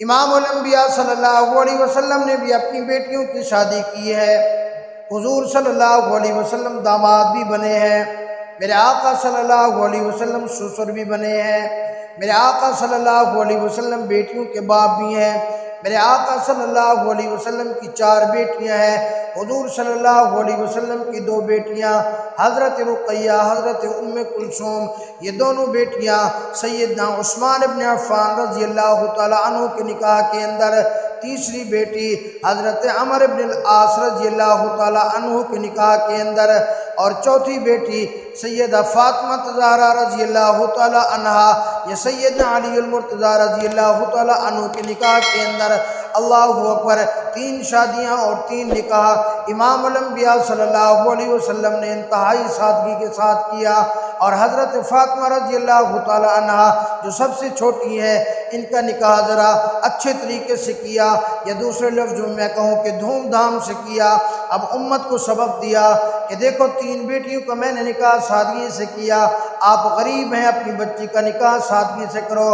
امام الانبیاء صلی اللہ علیہ وسلم نے بھی اپنی بیٹیوں کی شادی کی ہے۔ حضور صلی اللہ علیہ وسلم داماد بھی بنے ہیں، میرے آقا صلی اللہ علیہ وسلم سسر بھی بنے ہیں، میرے آقا صلی اللہ علیہ وسلم بیٹیوں کے باپ بھی ہیں، میرے آقا صلی اللہ علیہ وسلم کی 4 بیٹیاں ہیں، حضور صلی اللہ علیہ وسلم کی 2 بیٹیاں حضرت رقیہ، حضرت ام کلثوم، یہ دونوں بیٹیاں سیدنا عثمان بن عفان رضی اللہ تعالیٰ عنہ کے نکاح کے اندر، تیسری بیٹی حضرت عمر بن العاص رضی اللہ تعالیٰ عنہ کے نکاح کے اندر، اور چوتھی بیٹی سیدہ فاطمہ زہرا رضی اللہ تعالیٰ عنہا، یہ سیدنا علی المرتضیٰ رضی اللہ تعالیٰ عنہ کے نکاح کے اندر۔ اللہ اکبر، 3 شادیاں اور 3 نکاح امام الانبیاء صلی اللہ علیہ وسلم نے انتہائی سادگی کے ساتھ کیا، اور حضرت فاطمہ رضی اللہ تعالیٰ عنہا جو سب سے چھوٹی ہیں، ان کا نکاح ذرا اچھے طریقے سے کیا، یا دوسرے لفظوں میں کہوں کہ دھوم دھام سے کیا۔ اب امت کو سبق دیا کہ دیکھو 3 بیٹیوں کا میں نے نکاح سادگی سے کیا، آپ غریب ہیں، اپنی بچی کا نکاح سادگی سے کرو،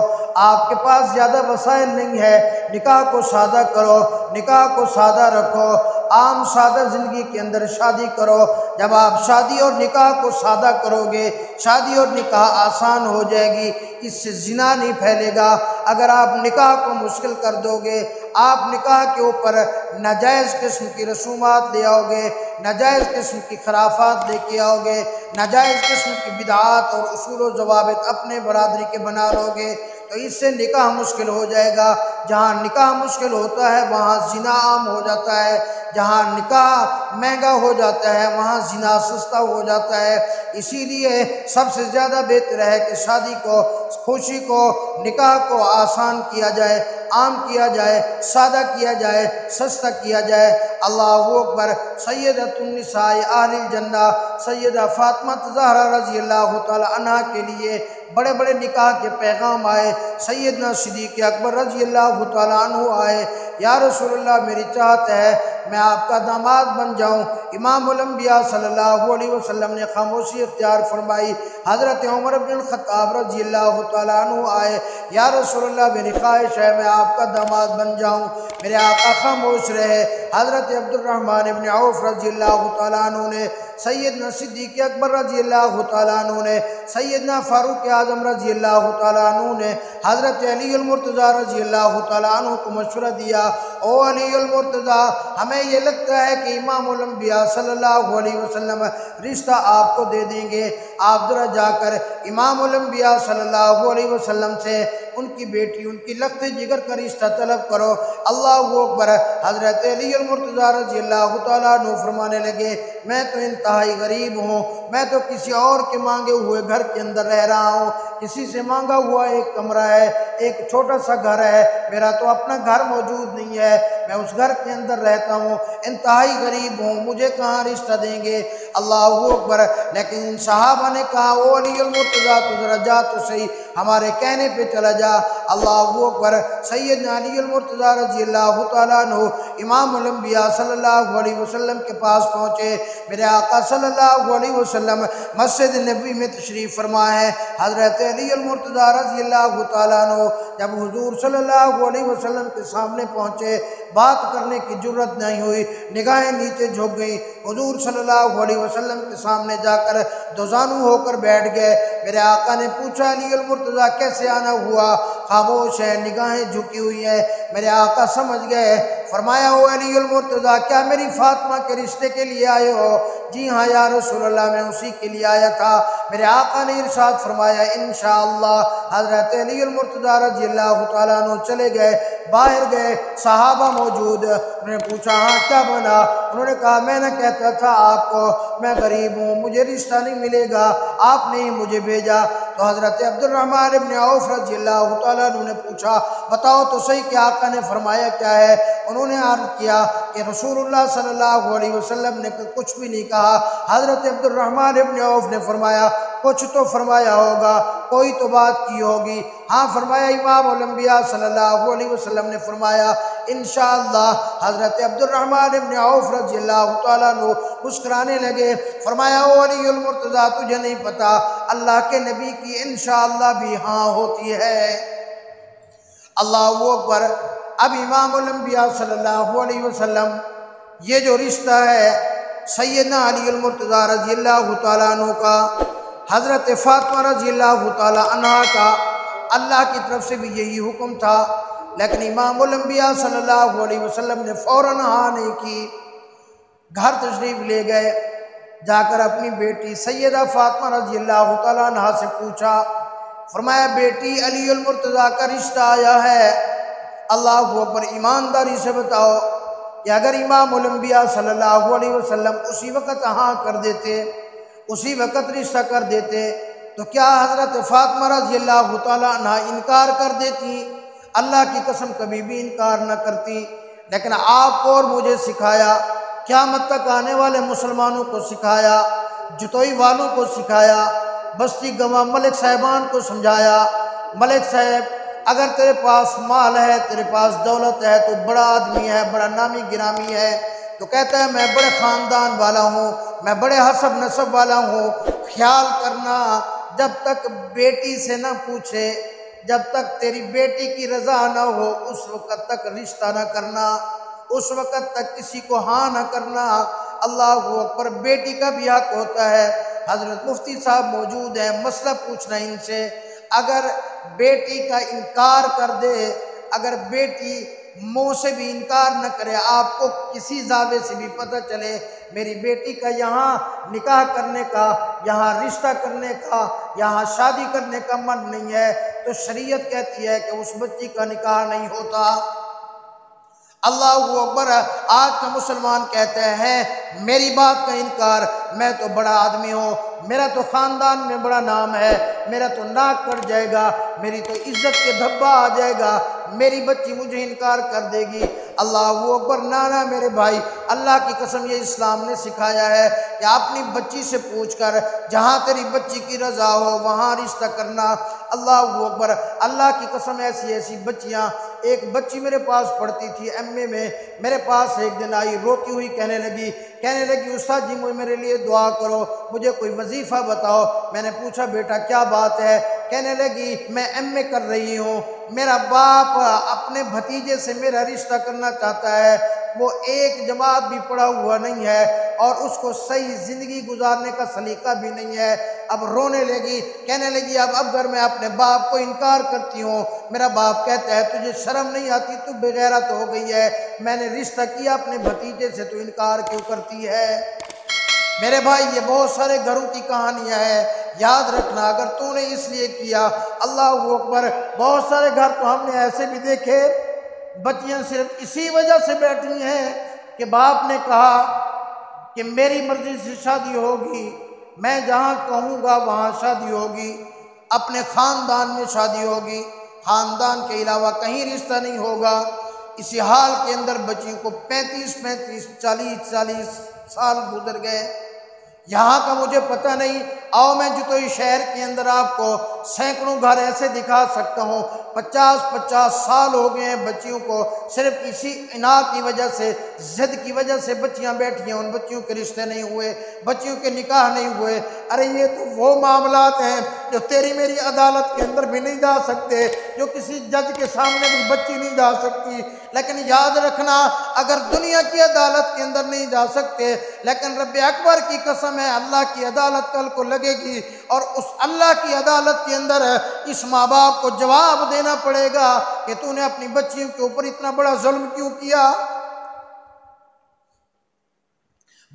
آپ کے پاس زیادہ وسائل نہیں ہے، نکاح کو سادہ کرو، نکاح کو سادہ رکھو، عام سادہ زندگی کے اندر شادی کرو۔ جب آپ شادی اور نکاح کو سادہ کرو گے، شادی اور نکاح آسان ہو جائے گی، اس سے زنا نہیں پھیلے گا۔ اگر آپ نکاح کو مشکل کر دو گے، آپ نکاح کے اوپر ناجائز قسم کی رسومات لے آؤ گے، ناجائز قسم کی خرافات لے کے آؤ گے، ناجائز قسم کی بدعات اور اصول و ضوابط اپنے برادری کے بنا لو گے، تو اس سے نکاح مشکل ہو جائے گا۔ جہاں نکاح مشکل ہوتا ہے وہاں زنا عام ہو جاتا ہے، جہاں نکاح مہنگا ہو جاتا ہے وہاں زنا سستا ہو جاتا ہے۔ اسی لیے سب سے زیادہ بہتر ہے کہ شادی کو، خوشی کو، نکاح کو آسان کیا جائے، عام کیا جائے، سادہ کیا جائے، سستا کیا جائے۔ اللہ اکبر۔ سیدۃ النساء اہل الجنہ سیدہ فاطمہ زہرا رضی اللہ تعالی عنہا کے لیے بڑے بڑے نکاح کے پیغام آئے۔ سیدنا صدیق اکبر رضی اللہ تعالی عنہ آئے، یا رسول اللہ میری چاہت ہے میں آپ کا داماد بن جاؤں۔ امام الانبیاء صلی اللہ علیہ وسلم نے خاموشی اختیار فرمائی۔ حضرت عمر بن الخطاب رضی اللہ تعالیٰ عنہ آئے، یا رسول اللہ میری خواہش ہے میں آپ کا داماد بن جاؤں۔ میرے آقا خاموش رہے۔ حضرت عبد الرحمن بن عوف رضی اللہ تعالیٰ عنہ نے، سیدنا صدیق اکبر رضی اللہ تعالیٰ عنہ نے، سیدنا فاروق اعظم رضی اللہ تعالیٰ عنہ نے حضرت علی المرتضیٰ رضی اللہ تعالیٰ عنہ کو مشورہ دیا، او علی المرتضیٰ، ہمیں یہ لگتا ہے کہ امام الانبیاء صلی اللہ علیہ وسلم رشتہ آپ کو دے دیں گے، آپ ذرا جا کر امام الانبیاء صلی اللہ علیہ وسلم سے ان کی بیٹی، ان کی لخت جگر کا رشتہ طلب کرو۔ اللہ اکبر۔ حضرت علی المرتضیٰ رضی اللہ تعالیٰ عنہ فرمانے لگے، میں تو انتہائی غریب ہوں، میں تو کسی اور کے مانگے ہوئے گھر کے اندر رہ رہا ہوں، کسی سے مانگا ہوا ایک کمرہ ہے، ایک چھوٹا سا گھر ہے، میرا تو اپنا گھر موجود نہیں ہے، میں اس گھر کے اندر رہتا ہوں، انتہائی غریب ہوں، مجھے کہاں رشتہ دیں گے۔ اللہ اکبر۔ لیکن صحابہ نے کہا، او علی المرتضیٰ تو ذرا جا تو صحیح، ہمارے کہنے پہ چلا جا۔ اللہ اکبر۔ سیدنا علی المرتضیٰ رضی اللہ تعالیٰ عنہ امام الانبیاء صلی اللہ علیہ وسلم کے پاس پہنچے۔ میرے آقا صلی اللہ علیہ وسلم مسجد نبوی میں تشریف فرما ہے۔ حضرت علی المرتضیٰ رضی اللہ تعالیٰ عنہ جب حضور صلی اللہ علیہ وسلم کے سامنے پہنچے، بات کرنے کی جرت نہیں ہوئی، نگاہیں نیچے جھک گئیں۔ حضور صلی اللہ علیہ وسلم کے سامنے جا کر دوزانو ہو کر بیٹھ گئے۔ میرے آقا نے پوچھا، علی المرتضیٰ کیسے آنا ہوا؟ خاموش ہے، نگاہیں جھکی ہوئی ہیں۔ میرے آقا سمجھ گئے، فرمایا، او علی المرتضیٰ کیا میری فاطمہ کے رشتے کے لیے آئے ہو؟ جی ہاں یا رسول اللہ، میں اسی کے لیے آیا تھا۔ میرے آقا نے ارشاد فرمایا، انشاءاللہ۔ حضرت علی المرتضیٰ رضی اللہ تعالیٰ عنہ چلے گئے، باہر گئے، صحابہ موجود۔ انہوں نے پوچھا، ہاں کیا بنا؟ انہوں نے کہا، میں نہ کہتا تھا آپ کو میں غریب ہوں، مجھے رشتہ نہیں ملے گا، آپ نے ہی مجھے بھیجا۔ تو حضرت عبد الرحمن بن عوف رضی اللہ تعالیٰ عنہ نے پوچھا، بتاؤ تو صحیح کہ آقا نے فرمایا کیا ہے؟ انہوں نے عرض کیا کہ رسول اللہ صلی اللہ علیہ وسلم نے کچھ بھی نہیں کہا۔ حضرت عبد الرحمن بن عوف نے فرمایا، کچھ تو فرمایا ہوگا، کوئی تو بات کی ہوگی۔ ہاں فرمایا، امام الانبیاء صلی اللہ علیہ وسلم نے فرمایا، انشاءاللہ۔ حضرت عبد الرحمن بن عوف رضی اللہ تعالیٰ عنہ مسکرانے لگے، فرمایا، او علی المرتضیٰ تجھے نہیں پتا، اللہ کے نبی کی انشاءاللہ بھی ہاں ہوتی ہے۔ اللہ اکبر۔ اب امام الانبیاء صلی اللہ علیہ وسلم یہ جو رشتہ ہے سیدنا علی المرتضیٰ رضی اللہ تعالیٰ عنہ کا حضرت فاطمہ رضی اللہ تعالیٰ عنہ کا اللہ کی طرف سے بھی یہی حکم تھا، لیکن امام الانبیاء صلی اللہ علیہ وسلم نے فوراً ہاں نہیں کی، گھر تشریف لے گئے، جا کر اپنی بیٹی سیدہ فاطمہ رضی اللہ تعالیٰ عنہ سے پوچھا، فرمایا بیٹی علی المرتضیٰ کا رشتہ آیا ہے، اللہ اکبر، ایمانداری سے بتاؤ کہ اگر امام الانبیاء صلی اللہ علیہ وسلم اسی وقت ہاں کر دیتے، اسی وقت رشتہ کر دیتے تو کیا حضرت فاطمہ رضی اللہ تعالیٰ عنہ انکار کر دیتی؟ اللہ کی قسم کبھی بھی انکار نہ کرتی، لیکن آپ کو اور مجھے سکھایا، قیامت تک آنے والے مسلمانوں کو سکھایا، جتوئی والوں کو سکھایا، بستی گواں ملک صاحبان کو سمجھایا، ملک صاحب اگر تیرے پاس مال ہے، تیرے پاس دولت ہے، تو بڑا آدمی ہے، بڑا نامی گرامی ہے، تو کہتا ہے میں بڑے خاندان والا ہوں، میں بڑے حسب نسب والا ہوں، خیال کرنا جب تک بیٹی سے نہ پوچھے، جب تک تیری بیٹی کی رضا نہ ہو اس وقت تک رشتہ نہ کرنا، اس وقت تک کسی کو ہاں نہ کرنا۔ اللہ اکبر، بیٹی کا بھی حق ہوتا ہے۔ حضرت مفتی صاحب موجود ہیں، مسئلہ پوچھنا ان سے، اگر بیٹی کا انکار کر دے، اگر بیٹی منہ سے بھی انکار نہ کرے، آپ کو کسی زاویے سے بھی پتہ چلے میری بیٹی کا یہاں نکاح کرنے کا، یہاں رشتہ کرنے کا، یہاں شادی کرنے کا من نہیں ہے، تو شریعت کہتی ہے کہ اس بچی کا نکاح نہیں ہوتا۔ اللہ اکبر، آج کا مسلمان کہتے ہیں میری بات کا انکار، میں تو بڑا آدمی ہوں، میرا تو خاندان میں بڑا نام ہے، میرا تو ناک کٹ جائے گا، میری تو عزت کے دھبا آ جائے گا، میری بچی مجھے انکار کر دے گی۔ اللہ اکبر، نانا میرے بھائی، اللہ کی قسم یہ اسلام نے سکھایا ہے کہ اپنی بچی سے پوچھ کر جہاں تیری بچی کی رضا ہو وہاں رشتہ کرنا۔ اللہ اکبر، اللہ کی قسم، ایسی ایسی بچیاں، ایک بچی میرے پاس پڑھتی تھی ایم اے میں، میرے پاس ایک دن آئی، روتی ہوئی کہنے لگی استاد جی میرے لیے دعا کرو، مجھے کوئی وظیفہ بتاؤ۔ میں نے پوچھا بیٹا کیا بات ہے؟ کہنے لگی میں ایم اے کر رہی ہوں، میرا باپ اپنے بھتیجے سے میرا رشتہ کرنا چاہتا ہے، وہ ایک جماعت بھی پڑھا ہوا نہیں ہے اور اس کو صحیح زندگی گزارنے کا سلیقہ بھی نہیں ہے۔ اب رونے لگی، کہنے لگی اب اگر میں اپنے باپ کو انکار کرتی ہوں، میرا باپ کہتا ہے تجھے شرم نہیں آتی، تو بے غیرت ہو گئی ہے، میں نے رشتہ کیا اپنے بھتیجے سے، تو انکار کیوں کرتی ہے؟ میرے بھائی یہ بہت سارے گھروں کی کہانیاں ہیں، یاد رکھنا اگر تو نے اس لیے کیا۔ اللہ اکبر، بہت سارے گھر تو ہم نے ایسے بھی دیکھے، بچیاں صرف اسی وجہ سے بیٹھی ہیں کہ باپ نے کہا کہ میری مرضی سے شادی ہوگی، میں جہاں کہوں گا وہاں شادی ہوگی، اپنے خاندان میں شادی ہوگی، خاندان کے علاوہ کہیں رشتہ نہیں ہوگا۔ اسی حال کے اندر بچیوں کو 35 40 سال گزر گئے، یہاں کا مجھے پتہ نہیں، آؤ میں جتوئی شہر کے اندر آپ کو سینکڑوں گھر ایسے دکھا سکتا ہوں، 50 سال ہو گئے ہیں بچیوں کو، صرف اسی اناد کی وجہ سے، ضد کی وجہ سے بچیاں بیٹھی ہیں، ان بچیوں کے رشتے نہیں ہوئے، بچیوں کے نکاح نہیں ہوئے۔ ارے یہ تو وہ معاملات ہیں جو تیری میری عدالت کے اندر بھی نہیں جا سکتے، جو کسی جج کے سامنے بھی بچی نہیں جا سکتی، لیکن یاد رکھنا اگر دنیا کی عدالت کے اندر نہیں جا سکتے، لیکن رب اکبر کی قسم ہے اللہ کی عدالت کل کو لگے گی، اور اس اللہ کی عدالت کے اندر اس ماں باپ کو جواب دینا پڑے گا کہ تو نے اپنی بچیوں کے اوپر اتنا بڑا ظلم کیوں کیا۔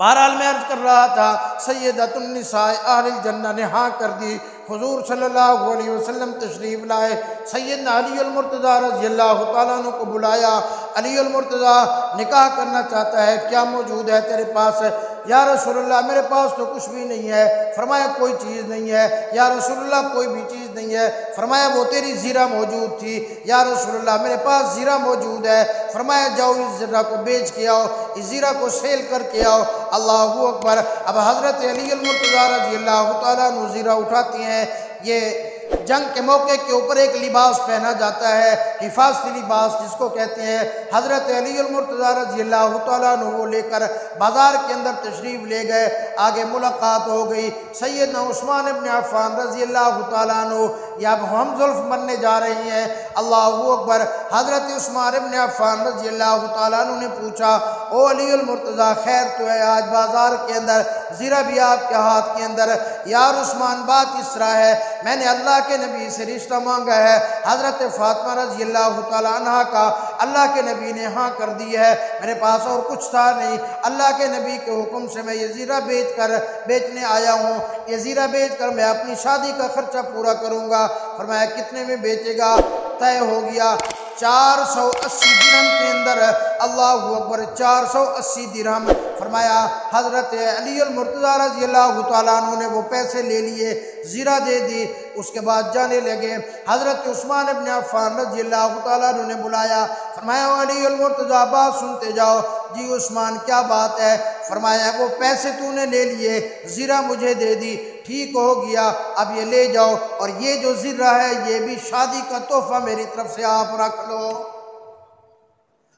بہرحال میں عرض کر رہا تھا سیدۃ النساء اہل الجنہ نے ہاں کر دی، حضور صلی اللہ علیہ وسلم تشریف لائے، سیدنا علی المرتضیٰ رضی اللہ تعالیٰ عنہ کو بلایا، علی المرتضیٰ نکاح کرنا چاہتا ہے، کیا موجود ہے تیرے پاس؟ یا رسول اللہ میرے پاس تو کچھ بھی نہیں ہے۔ فرمایا کوئی چیز نہیں ہے۔ یا رسول اللہ کوئی بھی چیز نہیں ہے۔ فرمایا وہ تیری زیرہ موجود تھی۔ یا رسول اللہ میرے پاس زیرہ موجود ہے۔ فرمایا جاؤ اس زیرہ کو بیچ کے آؤ، اس زیرہ کو سیل کر کے آؤ۔ اللہ اکبر۔ اب حضرت علی المرتضیٰ رضی اللہ تعالیٰ عنہ زیرہ اٹھاتی ہیں، یہ جنگ کے موقع کے اوپر ایک لباس پہنا جاتا ہے، حفاظتی لباس جس کو کہتے ہیں۔ حضرت علی المرتضیٰ رضی اللہ تعالیٰ عنہ وہ لے کر بازار کے اندر تشریف لے گئے، آگے ملاقات ہو گئی۔ سیدنا عثمان ابن عفان رضی اللہ تعالیٰ عنہ یا اب ہم زلف مرنے جا رہی ہیں، اللہ اکبر۔ حضرت عثمان ابن عفان رضی اللہ تعالیٰ عنہ نے پوچھا، او علی المرتضیٰ خیر تو ہے، آج بازار کے اندر زیرہ بھی آپ کے ہاتھ کے اندر؟ یار عثمان بات اس طرح ہے، میں نے اللہ کے نبی سے رشتہ مانگا ہے، حضرت فاطمہ رضی اللہ تعالیٰ عنہ کا اللہ کے نبی نے ہاں کر دی ہے، میرے پاس اور کچھ تھا نہیں، اللہ کے نبی کے حکم سے میں یہ زیرہ بیچنے آیا ہوں، یہ زیرہ بیچ کر میں اپنی شادی کا خرچہ پورا کروں گا۔ فرمایا کتنے میں بیچے گا؟ طے ہو گیا 480 درہم کے اندر، اللہ اکبر 480 درہم۔ فرمایا حضرت علی المرتضیٰ رضی اللہ تعالیٰ عنہ نے وہ پیسے لے لیے، زیرہ دے دی، اس کے بعد جانے لگے۔ حضرت عثمان ابن عفان رضی اللہ تعالیٰ عنہ نے بلایا، فرمایا علی المرتضیٰ بات سنتے جاؤ۔ جی عثمان کیا بات ہے؟ فرمایا وہ پیسے تو نے لے لیے، زیرہ مجھے دے دی، ٹھیک ہو گیا، اب یہ لے جاؤ، اور یہ جو زیرہ ہے یہ بھی شادی کا تحفہ میری طرف سے آپ رکھ لو۔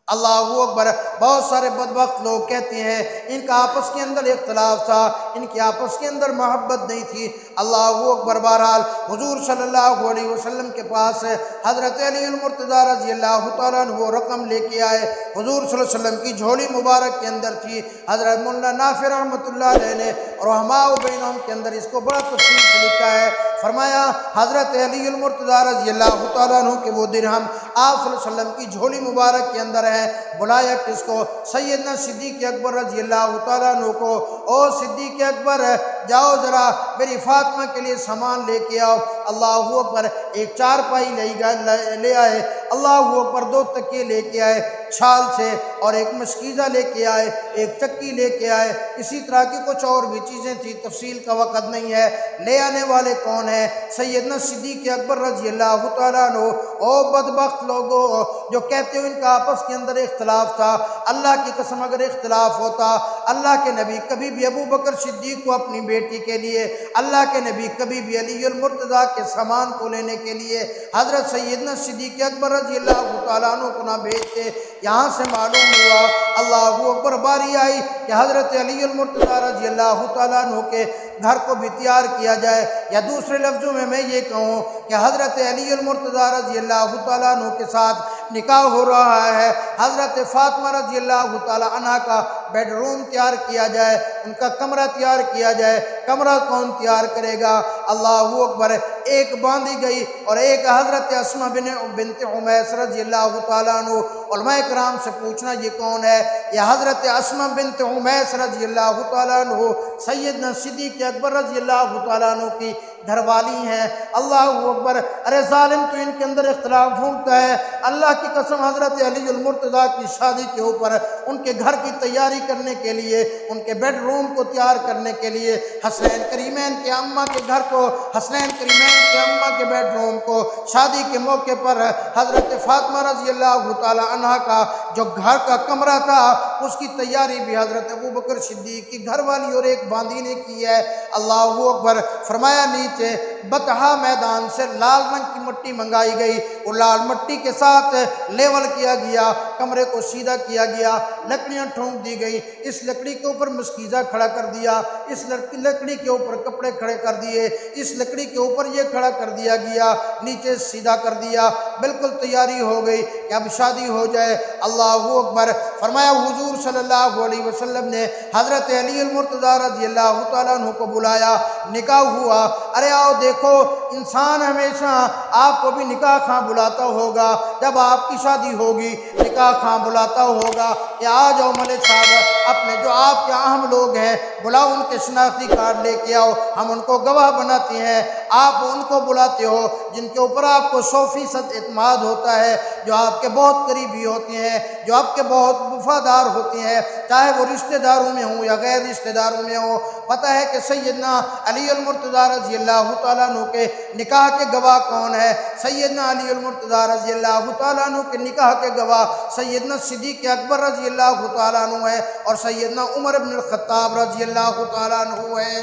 اللہ اکبر۔ بہت سارے بدبخت لوگ کہتے ہیں ان کا آپس کے اندر اختلاف تھا، ان کی آپس کے اندر محبت نہیں تھی۔ اللہ اکبر۔ بہرحال حضور صلی اللہ علیہ وسلم کے پاس حضرت علی المرتضیٰ رضی اللہ تعالیٰ عنہ وہ رقم لے کے آئے، حضور صلی اللہ علیہ وسلم کی جھولی مبارک کے اندر تھی۔ حضرت مولانا نافع رحمۃ اللہ علیہ نے رحماء بینہم کے اندر اس کو بڑا تفصیل سے لکھا ہے۔ فرمایا حضرت علی المرتضیٰ رضی اللہ تعالیٰ عنہ کے وہ درہم آپ صلی اللہ علیہ وسلم کی جھولی مبارک کے اندر ہیں۔ بلایا کس کو؟ سیدنا صدیق اکبر رضی اللہ تعالیٰ عنہ کو۔ او صدیق اکبر جاؤ ذرا میری فاطمہ کے لیے سامان لے کے آؤ۔ اللہ اکبر۔ ایک چارپائی لے آئے، اللہ اکبر، 2 تکیے لے کے آئے چھال سے، اور ایک مشکیزہ لے کے آئے، ایک چکی لے کے آئے، اسی طرح کی کچھ اور بھی چیزیں تھی، تفصیل کا وقت نہیں ہے۔ لے آنے والے کون ہیں؟ سیدنا صدیق اکبر رضی اللہ تعالیٰ عنہ۔ او بدبخت لوگوں جو کہتے ہو ان کا آپس کے اندر اختلاف تھا، اللہ کی قسم اگر اختلاف ہوتا، اللہ کے نبی کبھی بھی ابو بکر صدیق کو اپنی بیٹی کے لیے، اللہ کے نبی کبھی بھی علی المرتضیٰ کے سامان کو لینے کے لیے حضرت سیدنا صدیق اکبر رضی اللہ تعالیٰ عنہ کو نہ بھیجتے۔ یہاں سے معلوم ہوا، اللہ اکبر، باری آئی کہ حضرت علی المرتضیٰ رضی اللہ تعالیٰ عنہ کے گھر کو بھی تیار کیا جائے، یا دوسرے لفظوں میں یہ کہوں کہ حضرت علی المرتضیٰ رضی اللہ تعالیٰ عنہ کے ساتھ نکاح ہو رہا ہے، حضرت فاطمہ رضی اللہ تعالیٰ عنہ کا بیڈ روم تیار کیا جائے، ان کا کمرہ تیار کیا جائے۔ کمرہ کون تیار کرے گا؟ اللہ اکبر۔ ایک باندھی گئی اور ایک حضرت اسماء بنت عمیس رضی اللہ تعالیٰ عنہ۔ علماء کرام سے پوچھنا یہ کون ہے؟ یہ حضرت اسماء بنت عمیس رضی اللہ تعالیٰ عنہ سیدنا صدیق اکبر رضی اللہ تعالیٰ عنہ کی گھر والی ہیں۔ اللہ اکبر۔ ارے ظالم تو ان کے اندر اختلاف ڈھونڈتا ہے، اللہ کی قسم حضرت علی المرتضیٰ کی شادی کے اوپر ان کے گھر کی تیاری کرنے کے لیے، ان کے بیڈ روم کو تیار کرنے کے لیے، حسنین کریمین کے اماں کے گھر کو، حسنین کریمین کے اماں کے بیڈ روم کو شادی کے موقع پر حضرت فاطمہ رضی اللہ تعالی عنہ کا جو گھر کا کمرہ تھا اس کی تیاری بھی حضرت ابو بکر صدیق کی گھر والی اور ایک باندھی نے کی ہے۔ اللہ اکبر۔ فرمایا نیچے بطحا میدان سے لال رنگ کی مٹی منگائی گئی، اور لال مٹی کے ساتھ لیول کیا گیا، کمرے کو سیدھا کیا گیا، لکڑیاں ٹھونک دی گئی، اس لکڑی کے اوپر مسکیزہ کھڑا کر دیا، اس لکڑی کے اوپر کپڑے کھڑے کر دیے، اس لکڑی کے اوپر یہ کھڑا کر دیا گیا، نیچے سیدھا کر دیا، بالکل تیاری ہو گئی کہ اب شادی ہو جائے۔ اللہ اکبر۔ فرمایا حضور صلی اللہ علیہ وسلم نے حضرت علی المرتضیٰ رضی اللہ تعالیٰ عنہ کو بلایا، نکاح ہوا۔ ارے آؤ دیکھو، انسان ہمیشہ آپ کو بھی نکاح خواہ بلاتا ہوگا، جب آپ کی شادی ہوگی نکاح خواہ بلاتا ہوگا کہ آ جاؤ ملک صاحب، اپنے جو آپ کے اہم لوگ ہیں بلاؤ، ان کے شناختی کارڈ لے کے آؤ، ہم ان کو گواہ بناتے ہیں۔ آپ ان کو بلاتے ہو جن کے اوپر آپ کو 100% اعتماد ہوتا ہے، جو آپ کے بہت قریبی ہوتے ہیں، جو آپ کے بہت وفادار ہوتے ہیں، چاہے وہ رشتہ داروں میں ہوں یا غیر رشتہ داروں میں ہوں۔ پتہ ہے کہ سیدنا علی المرتضیٰ رضی اللہ تعالیٰ عنہ کے نکاح کے گواہ کون ہے؟ سیدنا علی المرتضیٰ رضی اللہ تعالیٰ عنہ کے نکاح کے گواہ سیدنا صدیق اکبر رضی اللہ تعالیٰ عنہ ہے، اور سیدنا عمر بن الخطاب رضی اللہ تعالیٰ عنہ ہے۔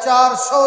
400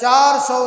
400